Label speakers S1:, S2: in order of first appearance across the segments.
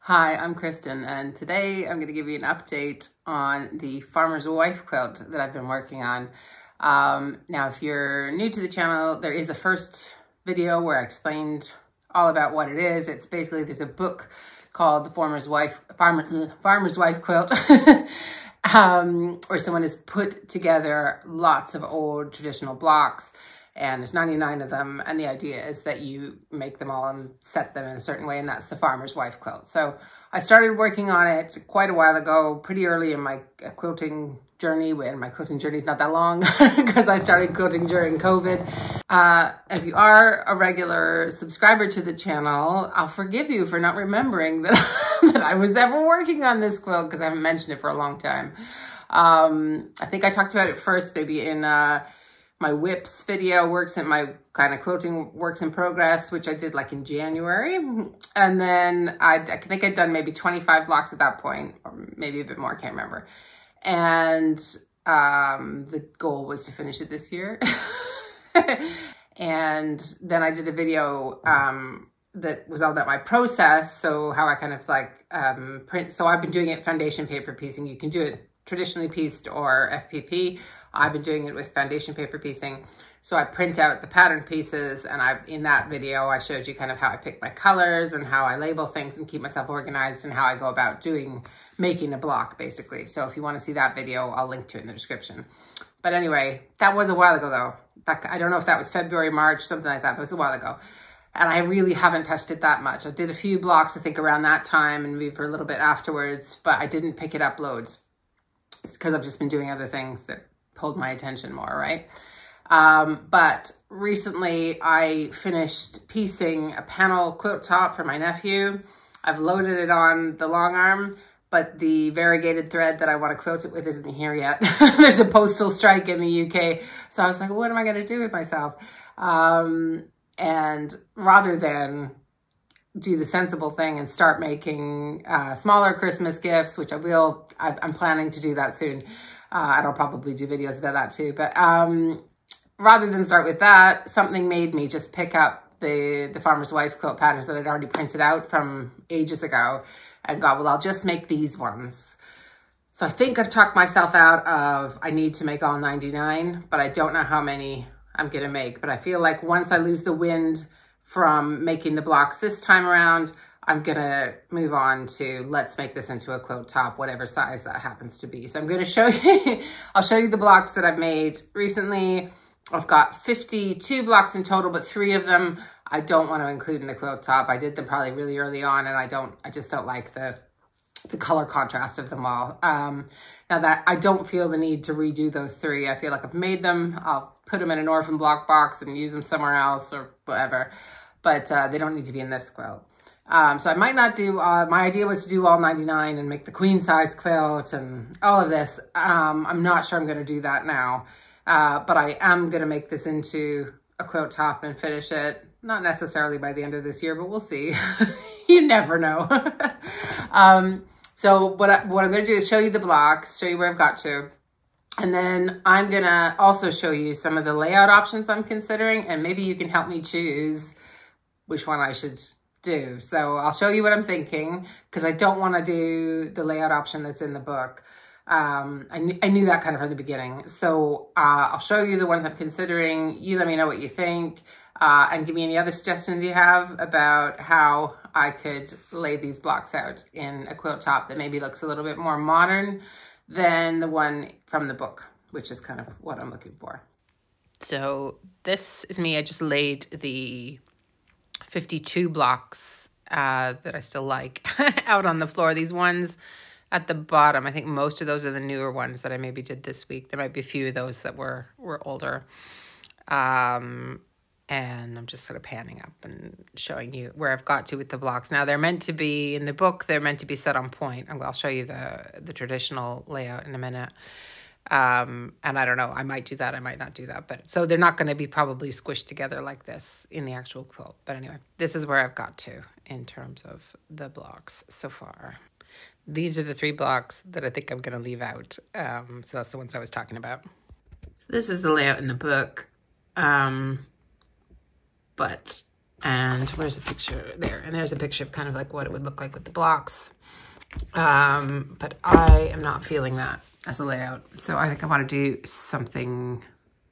S1: Hi, I'm Kristen, and today I'm going to give you an update on the Farmer's Wife quilt that I've been working on. Now, if you're new to the channel, there is a first video where I explained all about what it is. It's basically, there's a book called the Farmer's Wife Quilt, where someone has put together lots of old traditional blocks, and there's 99 of them, and the idea is that you make them all and set them in a certain way, and that's the Farmer's Wife quilt. So I started working on it quite a while ago, pretty early in my quilting journey, and my quilting journey is not that long because I started quilting during COVID. If you are a regular subscriber to the channel, I'll forgive you for not remembering that, that I was ever working on this quilt because I haven't mentioned it for a long time. I think I talked about it first maybe in my whips video, my kind of quilting works in progress, which I did like in January. And then I think I'd done maybe 25 blocks at that point, or maybe a bit more, I can't remember. And the goal was to finish it this year. And then I did a video that was all about my process. So how I kind of like print. So I've been doing it foundation paper piecing. You can do it traditionally pieced or FPP. I've been doing it with foundation paper piecing. So I print out the pattern pieces, and in that video, I showed you kind of how I pick my colors and how I label things and keep myself organized and how I go about making a block, basically. So if you want to see that video, I'll link to it in the description. But anyway, that was a while ago though. I don't know if that was February, March, something like that, but it was a while ago. And I really haven't touched it that much. I did a few blocks, I think around that time, and maybe for a little bit afterwards, but I didn't pick it up loads. It's because I've just been doing other things that pulled my attention more, right? But recently I finished piecing a panel quilt top for my nephew. I've loaded it on the long arm, but the variegated thread that I want to quilt it with isn't here yet. There's a postal strike in the UK. So I was like, what am I going to do with myself? And rather than do the sensible thing and start making smaller Christmas gifts, which I'm planning to do that soon. And I'll probably do videos about that too. But rather than start with that, something made me just pick up the Farmer's Wife quilt patterns that I'd already printed out from ages ago and got, well, I'll just make these ones. So I think I've talked myself out of, I need to make all 99, but I don't know how many I'm going to make. But I feel like once I lose the wind from making the blocks this time around, I'm going to move on to let's make this into a quilt top, whatever size that happens to be. So I'm going to show you, I'll show you the blocks that I've made recently. I've got 52 blocks in total, but 3 of them I don't want to include in the quilt top. I did them probably really early on, and I just don't like the color contrast of them all. Now that I don't feel the need to redo those 3. I feel like I've made them. I'll put them in an orphan block box and use them somewhere else or whatever, but they don't need to be in this quilt. So I might not do, my idea was to do all 99 and make the queen size quilt and all of this. I'm not sure I'm going to do that now, but I am going to make this into a quilt top and finish it. Not necessarily by the end of this year, but we'll see. You never know. So what I'm going to do is show you the blocks, show you where I've got to. And then I'm going to also show you some of the layout options I'm considering, and maybe you can help me choose which one I should do. So I'll show you what I'm thinking, because I don't want to do the layout option that's in the book. I knew that kind of from the beginning. So I'll show you the ones I'm considering. You let me know what you think, and give me any other suggestions you have about how I could lay these blocks out in a quilt top that maybe looks a little bit more modern than the one from the book, which is kind of what I'm looking for. So this is me. I just laid the 52 blocks that I still like out on the floor. These ones at the bottom, I think most of those are the newer ones that I maybe did this week. There might be a few of those that were older. And I'm just sort of panning up and showing you where I've got to with the blocks. Now they're meant to be, in the book, they're meant to be set on point. I'll show you the traditional layout in a minute. And I don't know, I might do that, I might not do that. But so they're not going to be probably squished together like this in the actual quilt. But anyway, this is where I've got to in terms of the blocks so far. These are the 3 blocks that I think I'm going to leave out. So that's the ones I was talking about. So this is the layout in the book. But And where's the picture? There. And there's a picture of kind of like what it would look like with the blocks. But I am not feeling that as a layout. So I think I want to do something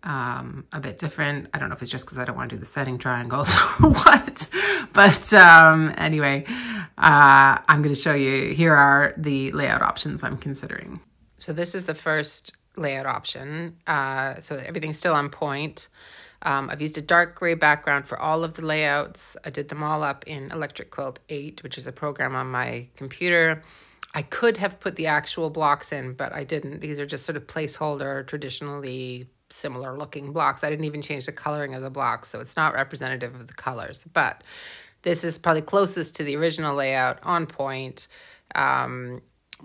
S1: a bit different. I don't know if it's just because I don't want to do the setting triangles or what. But anyway, I'm going to show you. Here are the layout options I'm considering. So this is the first layout option. So everything's still on point. I've used a dark gray background for all of the layouts. I did them all up in Electric Quilt 8, which is a program on my computer. I could have put the actual blocks in, but I didn't. These are just sort of placeholder, traditionally similar looking blocks. I didn't even change the coloring of the blocks, so it's not representative of the colors. But this is probably closest to the original layout, on point,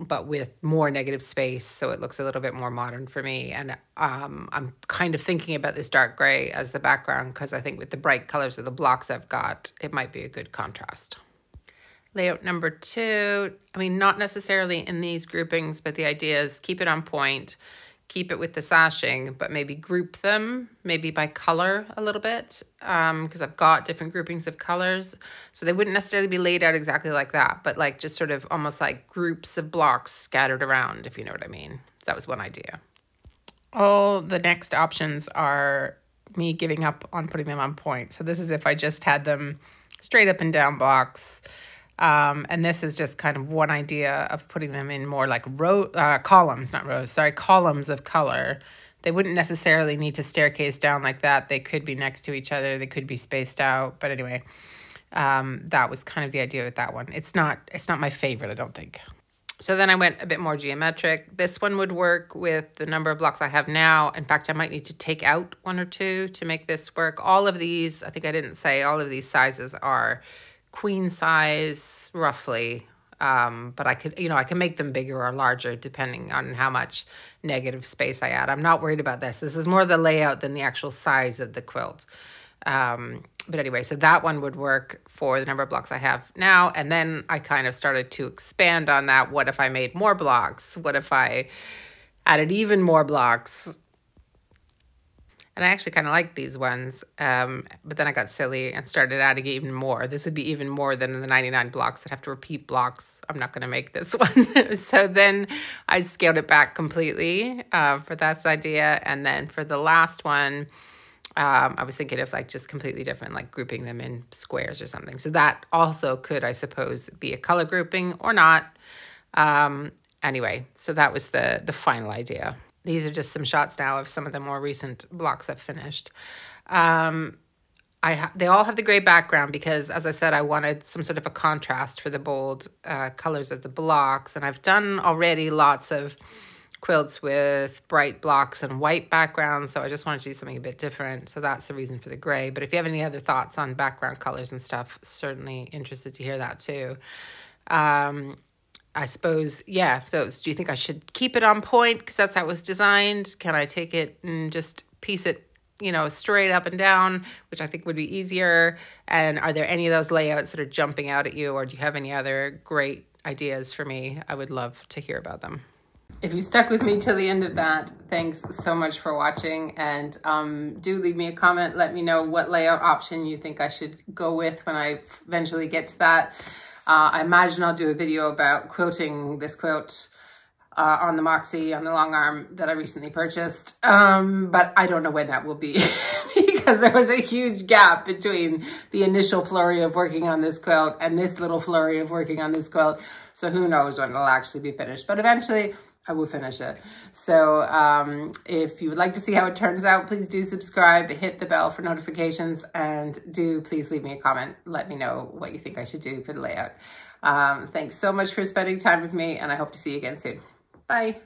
S1: but with more negative space, so it looks a little bit more modern for me. And I'm kind of thinking about this dark gray as the background because I think with the bright colors of the blocks I've got, it might be a good contrast. Layout number 2, I mean, not necessarily in these groupings, but the idea is keep it on point, keep it with the sashing, but maybe group them, maybe by color a little bit, because I've got different groupings of colors. So they wouldn't necessarily be laid out exactly like that, but like just sort of almost like groups of blocks scattered around, if you know what I mean. So that was one idea. All the next options are me giving up on putting them on point. So this is if I just had them straight up and down blocks. And this is just kind of one idea of putting them in more like columns, not rows, sorry, columns of color. They wouldn't necessarily need to staircase down like that. They could be next to each other. They could be spaced out. But anyway, that was kind of the idea with that one. It's not my favorite, I don't think. So then I went a bit more geometric. This one would work with the number of blocks I have now. In fact, I might need to take out 1 or 2 to make this work. All of these, I think I didn't say, all of these sizes are queen size roughly, but I can make them bigger or larger depending on how much negative space I add. I'm not worried about this. This is more the layout than the actual size of the quilt. But anyway, so that one would work for the number of blocks I have now. And then I kind of started to expand on that. What if I made more blocks? What if I added even more blocks? And I actually kind of like these ones, but then I got silly and started adding even more. This would be even more than the 99 blocks. I'd have to repeat blocks. I'm not going to make this one. So then I scaled it back completely for that idea. And then for the last one, I was thinking of like just completely different, like grouping them in squares or something. So that also could, I suppose, be a color grouping or not. Anyway, so that was the final idea. These are just some shots now of some of the more recent blocks I've finished. They all have the gray background because, as I said, I wanted some sort of a contrast for the bold colors of the blocks. And I've done already lots of quilts with bright blocks and white backgrounds, so I just wanted to do something a bit different. So that's the reason for the gray. But if you have any other thoughts on background colors and stuff, certainly interested to hear that too. I suppose, yeah, so do you think I should keep it on point because that's how it was designed? Can I take it and just piece it, straight up and down, which I think would be easier? And are there any of those layouts that are jumping out at you, or do you have any other great ideas for me? I would love to hear about them. If you stuck with me till the end of that, thanks so much for watching. And do leave me a comment. Let me know what layout option you think I should go with when I eventually get to that. I imagine I'll do a video about quilting this quilt on the Moxie, on the long arm that I recently purchased. But I don't know when that will be because there was a huge gap between the initial flurry of working on this quilt and this little flurry of working on this quilt. So who knows when it'll actually be finished. But eventually I will finish it. So if you would like to see how it turns out, please do subscribe, hit the bell for notifications, and do please leave me a comment. Let me know what you think I should do for the layout. Thanks so much for spending time with me, and I hope to see you again soon. Bye.